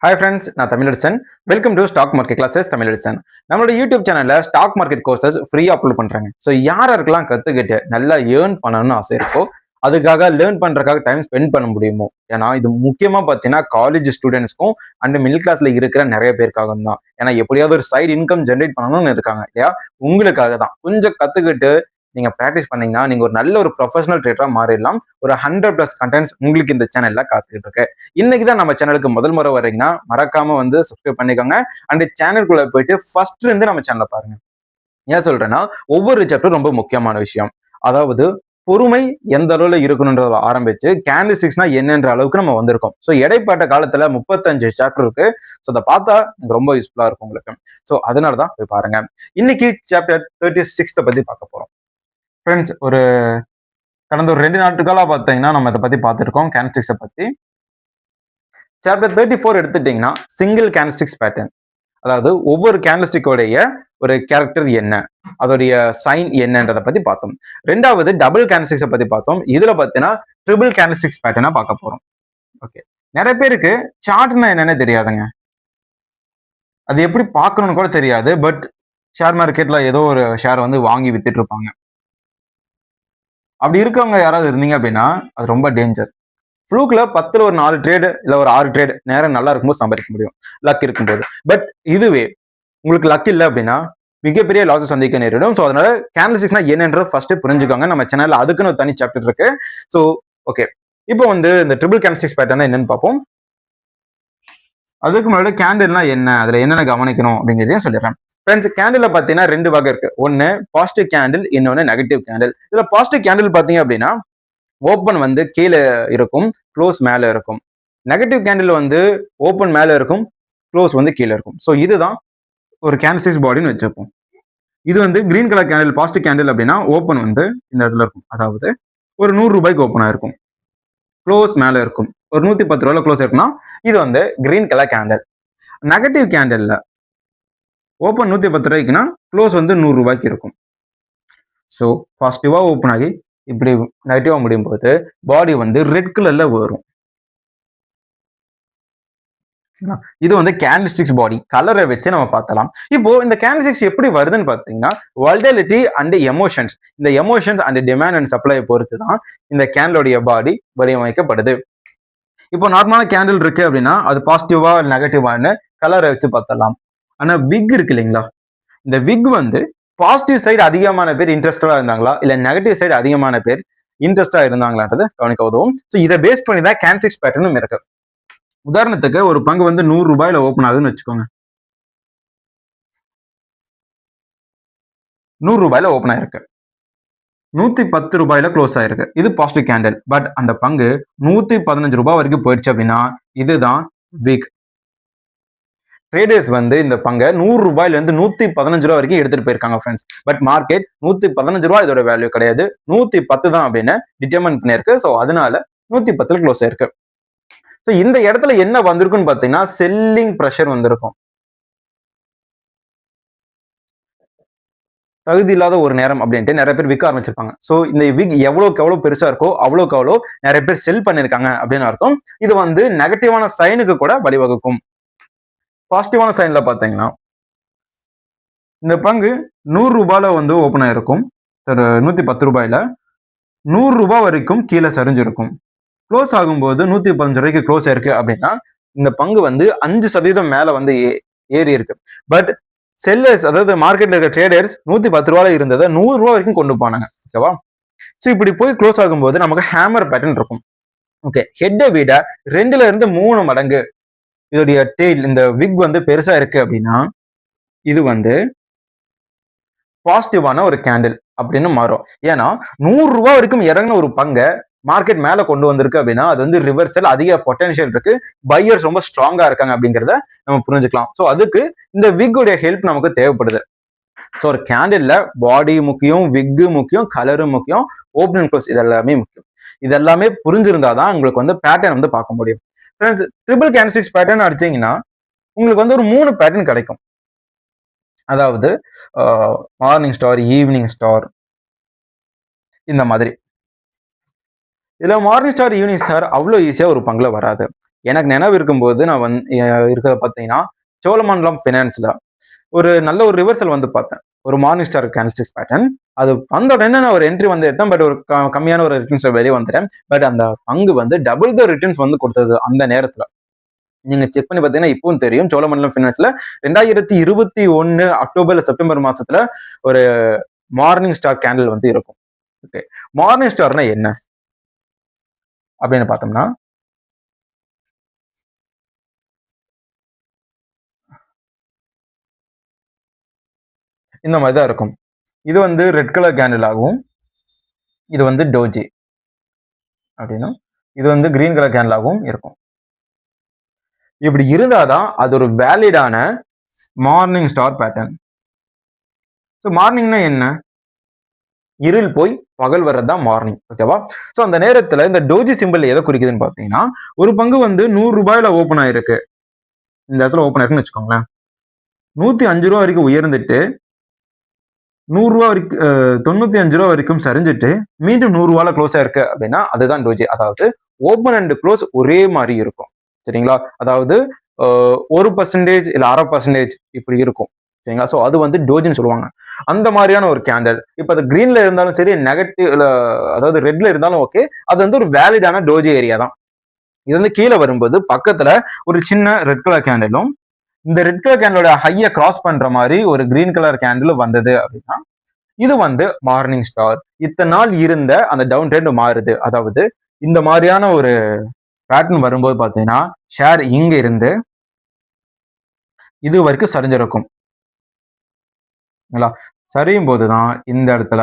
Hi friends, நான் Tamilarasan. Welcome to stock market classes Tamilarasan. நம்மளோட YouTube சேனல்ல ஸ்டாக் மார்க்கெட் கோர்சஸ் ஃப்ரீயா அப்லோட் பண்றாங்க. ஸோ யாருக்கெல்லாம் கத்துக்கிட்டு நல்லா ஏர்ன் பண்ணணும்னு ஆசை இருக்கோ, அதுக்காக லேர்ன் பண்றதுக்காக டைம் ஸ்பெண்ட் பண்ண முடியுமோ, ஏன்னா இது முக்கியமா பார்த்தீங்கன்னா காலேஜ் ஸ்டூடெண்ட்ஸ்க்கும் அண்ட் மிடில் கிளாஸ்ல இருக்கிற நிறைய பேருக்காக தான். ஏன்னா எப்படியாவது ஒரு சைடு இன்கம் ஜென்ரேட் பண்ணணும்னு இருக்காங்க இல்லையா, உங்களுக்காக தான். கொஞ்சம் கத்துக்கிட்டு நீங்க ப்ராக்டிஸ் பண்ணீங்கன்னா நீங்க ஒரு நல்ல ஒரு ப்ரொஃபஷனல் ட்ரேடரா மாறிடலாம். ஒரு 100+ கண்டென்ட்ஸ் உங்களுக்கு இந்த சேனல்ல காத்துக்கிட்டு இருக்கு. இன்னைக்கு தான் நம்ம சேனலுக்கு முதல் முறை வரீங்கன்னா மறக்காம வந்து சப்ஸ்கிரைப் பண்ணிக்கோங்க. அண்ட் சேனலுக்குள்ள போயிட்டு ஃபர்ஸ்ட் இருந்து நம்ம சேனலை பாருங்க. ஏன் சொல்றேன்னா, ஒவ்வொரு சாப்டரும் ரொம்ப முக்கியமான விஷயம். அதாவது பொறுமை எந்த அளவுல இருக்கணும்ன்றத ஆரம்பிச்சு கேண்டில்ஸ்டிக்ஸ்னா என்னன்ற அளவுக்கு நம்ம வந்திருக்கோம். ஸோ இடைப்பட்ட காலத்துல 35 சாப்டர் இருக்கு. ஸோ அதை பார்த்தா ரொம்ப யூஸ்ஃபுல்லா இருக்கும் உங்களுக்கு. ஸோ அதனாலதான் போய் பாருங்க. இன்னைக்கு சாப்டர் 36 பத்தி பார்க்க போறோம். ஃப்ரெண்ட்ஸ், கடந்த ஒரு 2 நாட்களா பார்த்தீங்கன்னா நம்ம இதை பத்தி பார்த்துருக்கோம், கேண்டில்ஸ்டிக்ஸை பத்தி. சாப்டர் 34 எடுத்துட்டீங்கன்னா சிங்கிள் கேண்டில்ஸ்டிக்ஸ் பேட்டர்ன், அதாவது ஒவ்வொரு கேண்டில்ஸ்டிக்கோடைய ஒரு கேரக்டர் என்ன, அதோடைய சைன் என்னன்றதை பத்தி பார்த்தோம். ரெண்டாவது டபுள் கேண்டில்ஸ்டிக்ஸை பத்தி பார்த்தோம். இதுல பார்த்தீங்கன்னா ட்ரிபிள் கேண்டில்ஸ்டிக்ஸ் பேட்டர்னா பார்க்க போறோம். ஓகே, நிறைய பேருக்கு சார்ட்னா என்னன்னு தெரியாதுங்க. அது எப்படி பார்க்கணும்னு கூட தெரியாது. பட் ஷேர் மார்க்கெட்ல ஏதோ ஒரு ஷேர் வந்து வாங்கி வித்துட்டு இருப்பாங்க. அப்படி இருக்கவங்க யாராவது இருந்தீங்க அப்படின்னா அது ரொம்ப டேஞ்சர். ஃப்ளூக்ல 10ல் ஒரு 4 ட்ரேடு இல்ல ஒரு 6 ட்ரேடு நேரம் நல்லா இருக்கும்போது சம்பாதிக்க முடியும், லக் இருக்கும்போது. பட் இதுவே உங்களுக்கு லக் இல்லை அப்படின்னா மிகப்பெரிய லாஸஸ் சந்திக்க நேரிடும். ஸோ அதனால கேண்டில்ஸ்டிக்ஸ்னா என்னன்றது ஃபர்ஸ்ட் புரிஞ்சுக்கோங்க. நம்ம சேனல்ல அதுக்குன்னு ஒரு தனி சாப்டர் இருக்கு. ஸோ ஓகே, இப்போ வந்து இந்த ட்ரிபிள் கேண்டில்ஸ்டிக்ஸ் பேட்டர்னா என்னன்னு பார்ப்போம். அதுக்கு முன்னாடி கேண்டில்னா என்ன, அதுல என்னென்ன கவனிக்கணும் அப்படிங்கிறதையும் சொல்லிடுறேன். ஃப்ரெண்ட்ஸ், கேண்டில் பார்த்தீங்கன்னா 2 வகை இருக்கு. ஒன்னு பாசிட்டிவ் கேண்டில், இன்னொன்னு நெகட்டிவ் கேண்டில். இதுல பாசிட்டிவ் கேண்டில் பார்த்தீங்க அப்படின்னா ஓப்பன் வந்து கீழே இருக்கும், க்ளோஸ் மேல இருக்கும். நெகட்டிவ் கேண்டில் வந்து ஓப்பன் மேல இருக்கும், க்ளோஸ் வந்து கீழே இருக்கும். ஸோ இதுதான் ஒரு கேண்டில்ஸ்டிக்ஸ் பாடின்னு வச்சிருப்போம். இது வந்து green colour candle positive candle அப்படின்னா ஓப்பன் வந்து இந்த இடத்துல இருக்கும், அதாவது ஒரு 100 ரூபாய்க்கு ஓப்பன் ஆயிருக்கும், க்ளோஸ் மேல இருக்கும். ஒரு 110 ரூபாயில க்ளோஸ் இருக்குன்னா இது வந்து கிரீன் கலர் கேண்டில். நெகட்டிவ் கேண்டில்ல ஓப்பன் 110 ரூபாய்க்குன்னா க்ளோஸ் வந்து 100 ரூபாய்க்கு இருக்கும். ஸோ பாசிட்டிவா ஓப்பன் ஆகி இப்படி நெகட்டிவா முடியும் போது பாடி வந்து ரெட் கலர்ல வரும். இது வந்து கேண்டில்ஸ்டிக்ஸ் பாடி கலரை வச்சு நம்ம பார்த்தலாம். இப்போ இந்த கேண்டில்ஸ்டிக்ஸ் எப்படி வருதுன்னு பார்த்தீங்கன்னா வாலட்டிலிட்டி அண்ட் எமோஷன்ஸ், இந்த emotions and demand and supply பொறுத்து தான் இந்த கேண்டிலோடைய பாடி வடிவமைக்கப்படுது. இப்போ நார்மலான கேண்டில் இருக்கு அப்படின்னா அது பாசிட்டிவா நெகட்டிவான்னு கலரை வச்சு பார்த்தலாம். ஆனா விக் இருக்கு இல்லைங்களா, இந்த விக் வந்து பாசிட்டிவ் சைடு அதிகமான பேர் இன்ட்ரெஸ்டடா இருந்தாங்களா இல்ல நெகட்டிவ் சைடு அதிகமான பேர் இன்ட்ரெஸ்டா இருந்தாங்களான்றது கவனிக்க உதவும். ஸோ இதை பேஸ் பண்ணி தான் கேண்டில்ஸ்டிக்ஸ் பேட்டர்னும் இருக்கு. உதாரணத்துக்கு ஒரு பங்கு வந்து 100 ரூபாயில ஓப்பன் ஆகுதுன்னு வச்சுக்கோங்க. 100 ரூபாயில ஓப்பன் ஆயிருக்கு, 110 ரூபாயில க்ளோஸ் ஆயிருக்கு. இது பாசிட்டிவ் கேண்டில். பட் அந்த பங்கு 115 ரூபாய் வரைக்கும் போயிடுச்சு அப்படின்னா இதுதான் வீக். ட்ரேடர்ஸ் வந்து இந்த பங்கை 100 ரூபாயில இருந்து 115 ரூபாய் வரைக்கும் எடுத்துட்டு போயிருக்காங்க ஃப்ரெண்ட்ஸ். பட் மார்க்கெட் 115 ரூபாய் இதோட வேல்யூ கிடையாது, 110 தான் அப்படின்னு டிட்டர்மைன் பண்ணிருக்கு. ஸோ அதனால 110ல க்ளோஸ் ஆயிருக்கு. ஸோ இந்த இடத்துல என்ன வந்திருக்குன்னு பாத்தீங்கன்னா செல்லிங் ப்ரெஷர் வந்திருக்கும். தகுதி இல்லாத ஒரு நேரம் அப்படின்ட்டு நிறைய பேர் விற்க ஆரம்பிச்சிருப்பாங்க. ஸோ இந்த விக் எவ்வளவுக்கு எவ்வளவு பெருசா இருக்கோ அவ்வளவுக்கு அவ்வளோ நிறைய பேர் செல் பண்ணிருக்காங்க அப்படின்னு அர்த்தம். இது வந்து நெகட்டிவான சைனுக்கு கூட வழிவகுக்கும். பாசிட்டிவான சைன்ல பாத்தீங்கன்னா இந்த பங்கு 100 ரூபாயில வந்து ஓப்பன் ஆயிருக்கும், 110 ரூபாயில 100 ரூபாய் வரைக்கும் கீழே சரிஞ்சிருக்கும். க்ளோஸ் ஆகும்போது 115 ரூபாய்க்கு க்ளோஸ் ஆயிருக்கு அப்படின்னா இந்த பங்கு வந்து 5% மேல வந்து ஏறி இருக்கு. பட் செல்லர்ஸ், அதாவது மார்க்கெட்ல இருக்க ட்ரேடர்ஸ் 110 ரூபாயில இருந்ததை 100 ரூபாய் வரைக்கும் கொண்டு போனாங்க. ஓகேவா? ஸோ இப்படி போய் க்ளோஸ் ஆகும்போது நமக்கு ஹேமர் பேட்டர்ன் இருக்கும். ஓகே, ஹெட்டை விட 2ல இருந்து 3 மடங்கு இதோடைய டெயில், இந்த விக் வந்து பெருசா இருக்கு அப்படின்னா இது வந்து பாசிட்டிவான ஒரு கேண்டில் அப்படின்னு மாறும். ஏன்னா 100 ரூபாய் வரைக்கும் இறங்கின ஒரு பங்கை மார்க்கெட் மேல கொண்டு வந்திருக்கு அப்படின்னா அது வந்து ரிவர்சல், அதிக பொட்டன்ஷியல் இருக்கு, பையர்ஸ் ரொம்ப ஸ்ட்ராங்கா இருக்காங்க அப்படிங்கிறத நம்ம புரிஞ்சுக்கலாம். ஸோ அதுக்கு இந்த விக்குடைய ஹெல்ப் நமக்கு தேவைப்படுது. ஸோ ஒரு கேண்டில்ல பாடி முக்கியம், விக்கு முக்கியம், கலரும் முக்கியம், ஓப்பனிங் க்ளோஸ் இதெல்லாமே முக்கியம். இதெல்லாமே புரிஞ்சிருந்தாதான் உங்களுக்கு வந்து பேட்டர்ன் வந்து பார்க்க முடியும். ஃப்ரெண்ட்ஸ், ட்ரிபிள் கேண்டில்ஸ்டிக்ஸ் பேட்டர்ன் அடிச்சீங்கன்னா உங்களுக்கு வந்து ஒரு 3 பேட்டர்ன் கிடைக்கும். அதாவது மார்னிங் ஸ்டார், ஈவினிங் ஸ்டார், இந்த மாதிரி. இதுல மார்னிங் ஸ்டார், ஈவினிங் ஸ்டார் அவ்வளோ ஈஸியா ஒரு பங்குல வராது. எனக்கு நினைவு இருக்கும்போது நான் இருக்கிறத பார்த்தீங்கன்னா சோழமண்டலம் ஃபினான்ஸ்ல ஒரு நல்ல ஒரு ரிவர்சல் வந்து பார்த்தேன். ஒரு மார்னிங் ஸ்டார் கேண்டில்ஸ்டிக்ஸ் பேட்டர்ன். அது வந்த உடனே நான் ஒரு என்ட்ரி வந்து எடுத்தேன். பட் ஒரு கம்மியான ஒரு ரிட்டர்ன்ஸ் வெளியே வந்துட்டேன். பட் அந்த பங்கு வந்து டபுள் த ரிட்டர்ன்ஸ் வந்து கொடுத்தது அந்த நேரத்துல. நீங்க செக் பண்ணி பார்த்தீங்கன்னா இப்பவும் தெரியும். சோழமண்டலம் ஃபினான்ஸ்ல 2021 அக்டோபர் செப்டம்பர் மாசத்துல ஒரு மார்னிங் ஸ்டார் கேண்டில் வந்து இருக்கும். ஓகே, மார்னிங் ஸ்டார்னா என்ன அப்படின்னு பார்த்தோம்னா இந்த மாதிரி தான் இருக்கும். இது வந்து ரெட் கலர் கேண்டில் ஆகும். இது வந்து டோஜி அப்படின்னா இது வந்து கிரீன் கலர் கேண்டில் ஆகும் இருக்கும். இப்படி இருந்தாதான் அது ஒரு வேலிடான மார்னிங் ஸ்டார் பேட்டர்ன். ஸோ மார்னிங்னா என்ன? இருள் போய் பகல் வர்றதுதான் மார்னிங். ஓகேவா? ஸோ அந்த நேரத்துல இந்த டோஜி சிம்பிள் எதை குறிக்குதுன்னு பார்த்தீங்கன்னா ஒரு பங்கு வந்து 100 ரூபாயில ஓப்பன் ஆயிருக்கு. இந்த இடத்துல ஓப்பன் ஆயிருக்குன்னு வச்சுக்கோங்களேன். 105 ரூபா வரைக்கும் உயர்ந்துட்டு 100 ரூபா வரைக்கும் 95 ரூபா வரைக்கும் சரிஞ்சிட்டு மீண்டும் 100 ரூபால க்ளோஸ் ஆயிருக்கு அப்படின்னா அதுதான் டோஜி. அதாவது ஓப்பன் அண்ட் க்ளோஸ் ஒரே மாதிரி இருக்கும். சரிங்களா? அதாவது 1% இல்ல 1/2% இப்படி இருக்கும். சரிங்களா? ஸோ அது வந்து டோஜின்னு சொல்லுவாங்க. அந்த மாதிரியான ஒரு கேண்டல். இப்போ அது கிரீன்ல இருந்தாலும் சரி, நெகட்டிவ்ல அதாவது ரெட்ல இருந்தாலும் ஓகே. அது வந்து ஒரு வேலிடான டோஜி ஏரியா தான். இது வந்து கீழே வரும்போது பக்கத்துல ஒரு சின்ன ரெட் கலர் கேண்டிலும் இந்த ரெட் கலர் கேண்டலோட ஹையை கிராஸ் பண்ற மாதிரி ஒரு கிரீன் கலர் கேண்டில் வந்தது அப்படின்னா இது வந்து மார்னிங் ஸ்டார். இத்தனை நாள் இருந்த அந்த டவுன் ட்ரெண்ட் மாறுது. அதாவது இந்த மாதிரியான ஒரு பேட்டர்ன் வரும்போது பாத்தீங்கன்னா ஷேர் இங்க இருந்து இது வரைக்கும் சரிஞ்சிருக்கும். சரியும் போதுதான் இந்த இடத்துல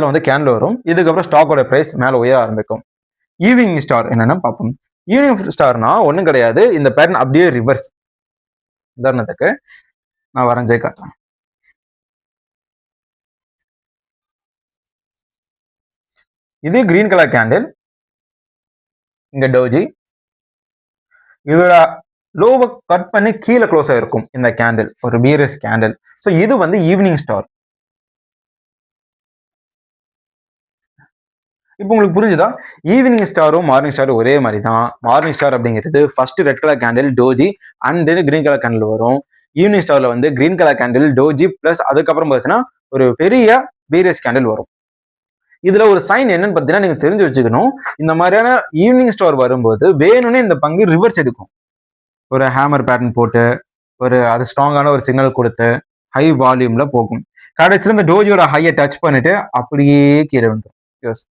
வந்து கேண்டில் வரும். இதுக்கப்புறம் ஸ்டாக்கோட பிரைஸ் மேல உயர ஆரம்பிக்கும். ஈவினிங் ஸ்டார் என்னன்னா பார்ப்போம். ஈவினிங் ஸ்டார்னா ஒண்ணும் கிடையாது. இந்த பேட்டர்ன் அப்படியே ரிவர்ஸ். உதாரணத்துக்கு நான் வரைஞ்சே காட்டுறேன். இது கிரீன் கலர் கேண்டில், இங்க டோஜி. இதோட லோவை கட் பண்ணி கீழே க்ளோஸ் ஆயிருக்கும் இந்த கேண்டில், ஒரு பியரிஷ் கேண்டில். ஸோ இது வந்து ஈவினிங் ஸ்டார். இப்போ உங்களுக்கு புரிஞ்சுதா? ஈவினிங் ஸ்டாரும் மார்னிங் ஸ்டாரும் ஒரே மாதிரி தான். மார்னிங் ஸ்டார் அப்படிங்கிறது first red colour candle doji and then green colour candle வரும். ஈவினிங் ஸ்டார்ல வந்து green colour candle doji plus அதுக்கப்புறம் பார்த்தீங்கன்னா ஒரு பெரிய பீரியஸ் கேண்டில் வரும். இதுல ஒரு சைன் என்னன்னு பார்த்தீங்கன்னா நீங்க தெரிஞ்சு வச்சுக்கணும். இந்த மாதிரியான ஈவினிங் ஸ்டார் வரும்போது வேணும்னே இந்த பங்கு ரிவர்ஸ் எடுக்கும். ஒரு ஹேமர் பேட்டர்ன் போட்டு ஒரு அது ஸ்ட்ராங்கான ஒரு சிக்னல் கொடுத்து ஹை வால்யூம்ல போகும். கடைசியில் இந்த டோஜியோட ஹையை டச் பண்ணிட்டு அப்படியே கீழே வந்துடும். Yes.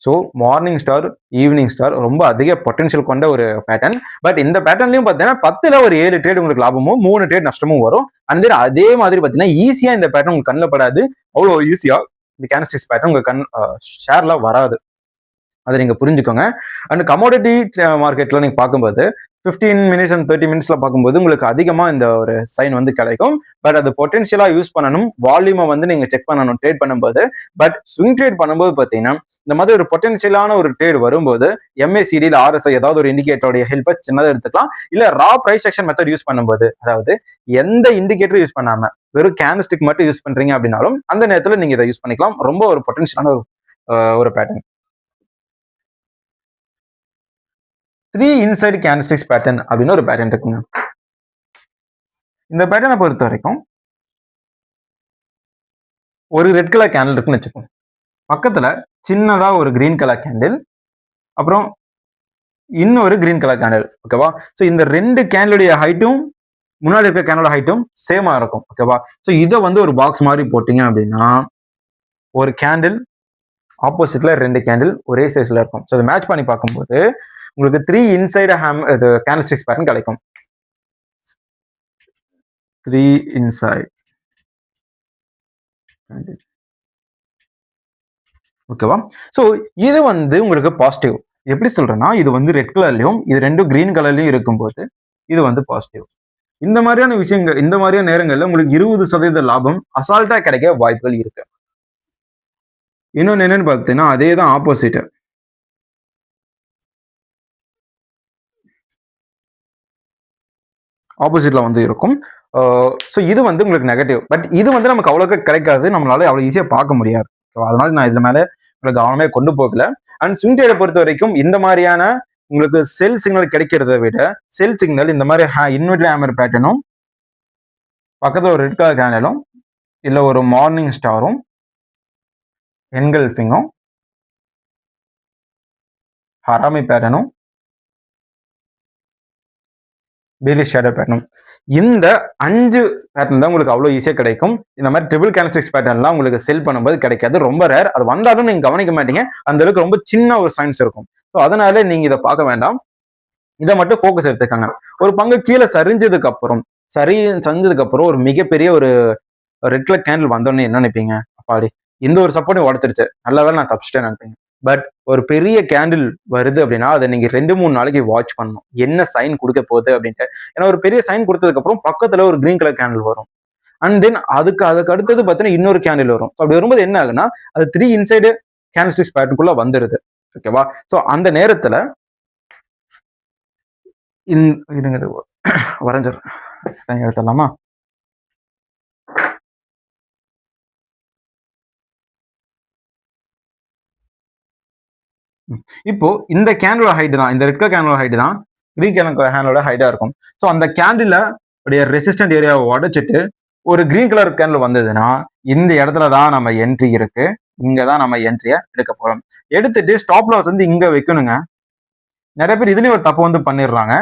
So morning star, evening star ரொம்ப அதிக பொட்டன்ஷியல் கொண்ட ஒரு பேட்டர்ன். பட் இந்த பேட்டர்ன்லயும் பார்த்தீங்கன்னா 10ல் ஒரு 7 ட்ரேட் உங்களுக்கு லாபமும் 3 ட்ரேட் நஷ்டமும் வரும். அண்ட் தென் அதே மாதிரி பார்த்தீங்கன்னா ஈஸியா இந்த பேட்டர்ன் உங்களுக்கு கண்ணில் படாது. அவ்வளோ ஈஸியா இந்த கேண்டில்ஸ்டிக்ஸ் பேட்டர்ன் உங்க ஷேர்ல வராது. அதை நீங்க புரிஞ்சுக்கோங்க. அண்ட் கமோடிட்டி மார்க்கெட்ல நீங்க பார்க்கும்போது 15 மினிட்ஸ் அண்ட் 30 மினிட்ஸ்ல பார்க்கும்போது உங்களுக்கு அதிகமா இந்த ஒரு சைன் வந்து கிடைக்கும். பட் அது பொட்டன்ஷியலா யூஸ் பண்ணணும். வால்யூமை வந்து நீங்க செக் பண்ணணும் ட்ரேட் பண்ணும்போது. பட் ஸ்விங் ட்ரேட் பண்ணும்போது பார்த்தீங்கன்னா இந்த மாதிரி ஒரு பொட்டன்ஷியலான ஒரு ட்ரேட் வரும்போது MACD இல்ல RSI ஏதாவது ஒரு இண்டிகேட்டரோட ஹெல்ப்பை சின்னதாக எடுத்துக்கலாம். இல்ல ரா பிரைஸ் செக்ஷன் மெத்தட் யூஸ் பண்ணும்போது, அதாவது எந்த இண்டிகேட்டரும் யூஸ் பண்ணாம வெறும் கேண்டில்ஸ்டிக் மட்டும் யூஸ் பண்றீங்க அப்படின்னாலும் அந்த நேரத்துல நீங்க இதை யூஸ் பண்ணிக்கலாம். ரொம்ப ஒரு பொட்டன்ஷியலான ஒரு பேட்டர்ன். 3 இன்சைடு கேண்டில்ஸ்டிக்ஸ் பேட்டர்ன் அப்படின்னு ஒரு பேட்டர்ன் இருக்குங்க. இந்த பேட்டர்னை பொறுத்த வரைக்கும் ஒரு ரெட் கலர் கேண்டில் இருக்குன்னு வச்சுக்கோங்க. பக்கத்துல சின்னதா ஒரு கிரீன் கலர் கேண்டில், அப்புறம் இன்னொரு கிரீன் கலர் கேண்டில். ஓகேவா? ஸோ இந்த 2 கேண்டிலுடைய ஹைட்டும் முன்னாடி இருக்க கேண்டலோட ஹைட்டும் சேமா இருக்கும். ஓகேவா? ஸோ இதை வந்து ஒரு பாக்ஸ் மாதிரி போட்டீங்க அப்படின்னா ஒரு கேண்டில் ஆப்போசிட்ல 2 கேண்டில் ஒரே சைஸ்ல இருக்கும். ஸோ அதை மேட்ச் பண்ணி பார்க்கும்போது உங்களுக்கு 3 இன்சைடு கேண்டில்ஸ்டிக்ஸ் பேட்டர்ன் கிடைக்கும். 3 இன்சைட். ஓகேவா? ஸோ இது வந்து உங்களுக்கு பாசிட்டிவ். எப்படி சொல்றேன்னா இது வந்து ரெட் கலர்லயும் இது 2 கிரீன் கலர்லயும் இருக்கும்போது இது வந்து பாசிட்டிவ். இந்த மாதிரியான விஷயங்கள், இந்த மாதிரியான நேரங்கள்ல உங்களுக்கு 20% லாபம் அசால்ட்டா கிடைக்க வாய்ப்புகள் இருக்கு. இன்னொன்னு என்னன்னு பார்த்தீங்கன்னா அதே தான் ஆப்போசிட். ஆப்போசிட்ல வந்து இருக்கும். ஸோ இது வந்து உங்களுக்கு நெகட்டிவ். பட் இது வந்து நமக்கு அவ்வளோக்கு கிடைக்காது. நம்மளால அவ்வளோ ஈஸியாக பார்க்க முடியாது. அதனால நான் இதுல மேல கவனமே கொண்டு போகல. அண்ட் ஸ்விங் ட்ரேடை பொறுத்த வரைக்கும் இந்த மாதிரியான உங்களுக்கு செல் சிக்னல் கிடைக்கிறத விட செல் சிக்னல் இந்த மாதிரி இன்வெர்டட் ஹேமர் பேட்டர்னும் பக்கத்துல ஒரு ரெட் கலர் கேண்டலும் இல்ல ஒரு மார்னிங் ஸ்டாரும் என்கல்ஃபிங்கும் ஹராமி பேட்டர்னும் பேலி ஷேடோ பேட்டர்னும் இந்த 5 பேட்டர்ன் தான் உங்களுக்கு அவ்வளவு ஈஸியா கிடைக்கும். இந்த மாதிரி ட்ரிபிள் கேண்டல்ஸ்டிக்ஸ் பேட்டர்ன்லாம் உங்களுக்கு செல் பண்ணும்போது கிடைக்காது, ரொம்ப ரேர். அது வந்தாலும் நீங்க கவனிக்க மாட்டீங்க, அந்த அளவுக்கு ரொம்ப சின்ன ஒரு சயின்ஸ் இருக்கும். ஸோ அதனால நீங்க இதை பார்க்க வேண்டாம், இதை மட்டும் ஃபோக்கஸ் எடுத்துக்காங்க. ஒரு பங்கு கீழே சரிஞ்சதுக்கு அப்புறம் ஒரு மிகப்பெரிய ஒரு ரெட் கலர் கேண்டில் வந்தோடனே என்ன நினைப்பீங்க? அப்பாடி இந்த ஒரு சப்போர்ட்டையும் உடச்சிருச்சு, நல்ல வேலை நான் தப்பிச்சிட்டேன்னு நினைப்பீங்க. பட் ஒரு பெரிய கேண்டில் வருது அப்படின்னா அதை நீங்க 2-3 நாளைக்கு வாட்ச் பண்ணணும், என்ன சைன் கொடுக்க போகுது அப்படின்ட்டு. ஏன்னா ஒரு பெரிய சைன் கொடுத்ததுக்கு அப்புறம் பக்கத்துல ஒரு கிரீன் கலர் கேண்டில் வரும். அண்ட் தென் அதுக்கு அடுத்தது பார்த்தீங்கன்னா இன்னொரு கேண்டில் வரும். அப்படி வரும்போது என்ன ஆகுன்னா அது 3 இன்சைடு கேண்டில்ஸ்டிக்ஸ் பேட்டர்னுக்குள்ள வந்துருது. ஓகேவா? ஸோ அந்த நேரத்துல வரைஞ்சிடும் எடுத்துடலாமா? இப்போ இந்த கேண்டலோட ஹைட் தான், இந்த ரெட் கலர் கேண்டலோட ஹைட் தான் கிரீன் கலர் கேண்டலோட ஹைட்டா இருக்கும். ஸோ அந்த கேண்டில ரெசிஸ்டன்ட் ஏரியாவை உடைச்சிட்டு ஒரு கிரீன் கலர் கேண்டில் வந்ததுன்னா இந்த இடத்துல தான் நம்ம என்ட்ரி இருக்கு, இங்கதான் நம்ம என்ட்ரியை எடுக்க போறோம். எடுத்துட்டு ஸ்டாப் லாஸ் வந்து இங்க வைக்கணுங்க. நிறைய பேர் இதுலயும் ஒரு தப்பு வந்து பண்ணிடுறாங்க.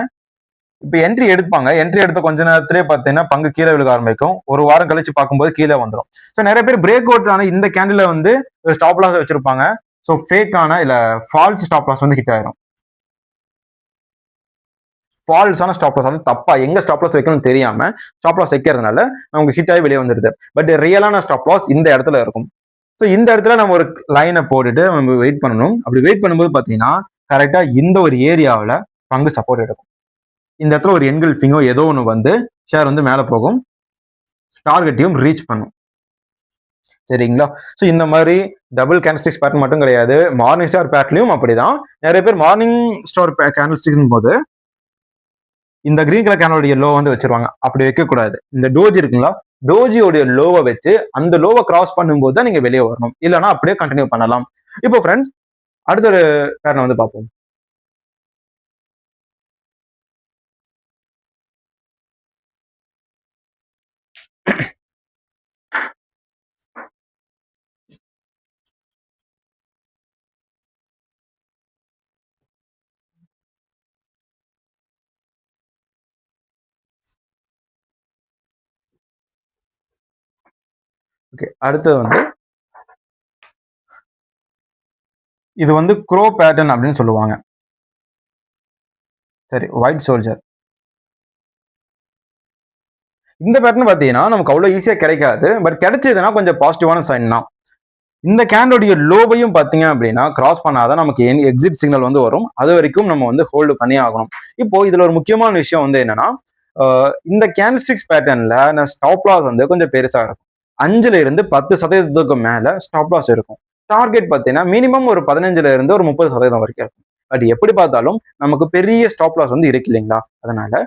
இப்ப என்ட்ரி எடுப்பாங்க, என்ட்ரி எடுத்த கொஞ்ச நேரத்திலே பார்த்தீங்கன்னா பங்கு கீழே விழுக ஆரம்பிக்கும். ஒரு வாரம் கழிச்சு பார்க்கும்போது கீழே வந்துடும். ஸோ நிறைய பேர் பிரேக் அவுட் ஆன இந்த கேண்டில வந்து ஸ்டாப் லாஸ் வச்சிருப்பாங்க. ஸோ ஃபேக்கான இல்ல ஃபால்ஸ் ஸ்டாப் லாஸ் வந்து ஹிட் ஆயிரும். ஃபால்ஸான ஸ்டாப் லாஸ், அது தப்பா எங்க ஸ்டாப் லாஸ் வைக்கணும்னு தெரியாம ஸ்டாப் லாஸ் வைக்கிறதுனால நமக்கு ஹிட் ஆகி வெளியே வந்துருது. பட் ரியலான ஸ்டாப் லாஸ் இந்த இடத்துல இருக்கும். ஸோ இந்த இடத்துல நம்ம ஒரு லைனை போட்டுட்டு நம்ம வெயிட் பண்ணணும். அப்படி வெயிட் பண்ணும்போது பார்த்தீங்கன்னா கரெக்டா இந்த ஒரு ஏரியாவில் பங்கு சப்போர்ட் எடுக்கும். இந்த இடத்துல ஒரு என்கல்ஃபிங்கோ ஏதோ ஒன்று வந்து ஷேர் வந்து மேலே போகும், டார்கெட்டையும் ரீச் பண்ணும். சரிங்களா? ஸோ இந்த மாதிரி டபுள் கேண்டில்ஸ்டிக்ஸ் பேட்டர்ன் மட்டும் கிடையாது, மார்னிங் ஸ்டார் பேட்டர்லையும் அப்படிதான். நிறைய பேர் மார்னிங் ஸ்டார் கேண்டில்ஸ்டிக்ஸ் போது இந்த கிரீன் கலர் கேண்டலோடைய லோ வந்து வச்சிருவாங்க. அப்படி வைக்க கூடாது. இந்த டோஜி இருக்குங்களா, டோஜியோடைய லோவை வச்சு அந்த லோவை கிராஸ் பண்ணும்போது தான் நீங்க வெளியே வரணும், இல்லைன்னா அப்படியே கண்டினியூ பண்ணலாம். இப்போ ஃப்ரெண்ட்ஸ் அடுத்த ஒரு பேட்டர்ன் வந்து பார்ப்போம். ஓகே, அடுத்தது வந்து இது வந்து க்ரோ பேட்டர்ன் அப்படின்னு சொல்லுவாங்க. சரி, ஒயிட் சோல்ஜர். இந்த பேட்டர்ன் பார்த்தீங்கன்னா நமக்கு அவ்வளோ ஈஸியா கிடைக்காது, பட் கிடைச்சதுன்னா கொஞ்சம் பாசிட்டிவான சைன் தான். இந்த கேண்டோடைய லோவையும் பார்த்தீங்க அப்படின்னா கிராஸ் பண்ணாதான் நமக்கு எக்ஸிட் சிக்னல் வந்து வரும். அது வரைக்கும் நம்ம வந்து ஹோல்டு பண்ணி ஆகணும். இப்போ இதுல ஒரு முக்கியமான விஷயம் வந்து என்னன்னா, இந்த கேண்டில்ஸ்டிக்ஸ் பேட்டர்ன்ல ஸ்டாப் லாஸ் வந்து கொஞ்சம் பெருசா இருக்கும். 5% மேல ஸ்டாப் லாஸ் இருக்கும். டார்கெட் பார்த்தீங்கன்னா மினிமம் ஒரு 15% ஒரு 30% வரைக்கும் இருக்கும். பட் எப்படி பார்த்தாலும் நமக்கு பெரிய ஸ்டாப் லாஸ் வந்து இருக்கு இல்லைங்களா? அதனால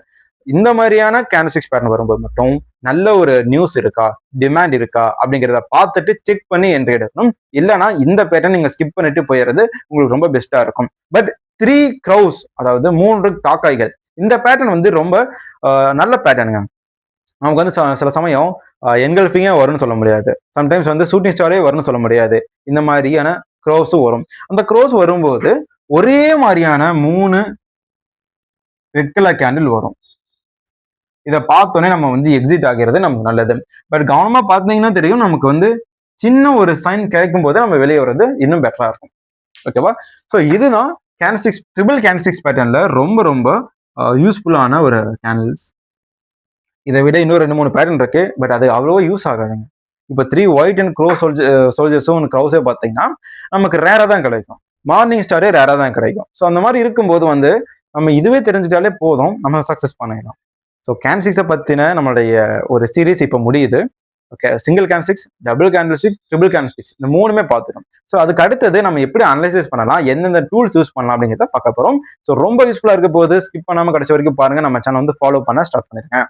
இந்த மாதிரியான கேண்டில்ஸ்டிக்ஸ் பேட்டர்ன் வரும்போது மட்டும் நல்ல ஒரு நியூஸ் இருக்கா, டிமாண்ட் இருக்கா அப்படிங்கிறத பார்த்துட்டு செக் பண்ணி என்ட்ரி எடுக்கணும். இல்லைன்னா இந்த பேட்டர்ன் நீங்க ஸ்கிப் பண்ணிட்டு போயிடுறது உங்களுக்கு ரொம்ப பெஸ்டா இருக்கும். பட் 3 க்ரௌஸ், அதாவது 3 காக்காய்கள், இந்த பேட்டர்ன் வந்து ரொம்ப நல்ல பேட்டர்னுங்க. நமக்கு வந்து சில சமயம் என்கல்ஃபிங்கே வரும்னு சொல்ல முடியாது, சம்டைம்ஸ் வந்து ஷூட்டிங் ஸ்டாரே வரும்னு சொல்ல முடியாது. இந்த மாதிரியான க்ரோஸும் வரும். அந்த க்ரோஸ் வரும்போது ஒரே மாதிரியான 3 ரெட் கலர் கேண்டில் வரும். இதை பார்த்தோன்னே நம்ம வந்து எக்ஸிட் ஆகிறது நமக்கு நல்லது. பட் கவனமா பார்த்தீங்கன்னா தெரியும், நமக்கு வந்து சின்ன ஒரு சைன் கிடைக்கும் போது நம்ம வெளியே வர்றது இன்னும் பெட்டரா இருக்கும். ஓகேவா? ஸோ இதுதான் கேண்டில்ஸ்டிக்ஸ், ட்ரிபிள் கேண்டில்ஸ்டிக்ஸ் பேட்டர்ன்ல ரொம்ப ரொம்ப யூஸ்ஃபுல்லான ஒரு கேண்டில்ஸ். இதை விட இன்னும் 2-3 பேட்டர்ன் இருக்கு, பட் அது அவ்வளவோ யூஸ் ஆகாதுங்க. இப்போ 3 ஒயிட் அண்ட் க்ரோ சோல்ஜர்ஸும் க்ரௌஸே பார்த்தீங்கன்னா நமக்கு ரேரா தான் கிடைக்கும். மார்னிங் ஸ்டாரே ரேரா தான் கிடைக்கும். ஸோ அந்த மாதிரி இருக்கும்போது வந்து நம்ம இதுவே தெரிஞ்சுட்டாலே போதும், நம்ம சக்ஸஸ் பண்ணிடலாம். ஸோ கேண்டில்ஸ்டிக்ஸை பற்றின நம்மளுடைய ஒரு சீரீஸ் இப்போ முடியுது. Okay, single candlesticks, double candlesticks, triple candlesticks, இந்த 3மே பார்த்துட்டோம். ஸோ அதுக்கு அடுத்தது நம்ம எப்படி அனலைசிஸ் பண்ணலாம், எந்தெந்த டூல்ஸ் யூஸ் பண்ணலாம் அப்படிங்கிறத பார்க்க போறோம். ஸோ ரொம்ப யூஸ்ஃபுல்லா இருக்க போது ஸ்கிப் பண்ணாம கடைசி வரைக்கும் பாருங்க. நம்ம சேனல் வந்து ஃபாலோ பண்ண ஸ்டார்ட் பண்ணிருக்கேன்.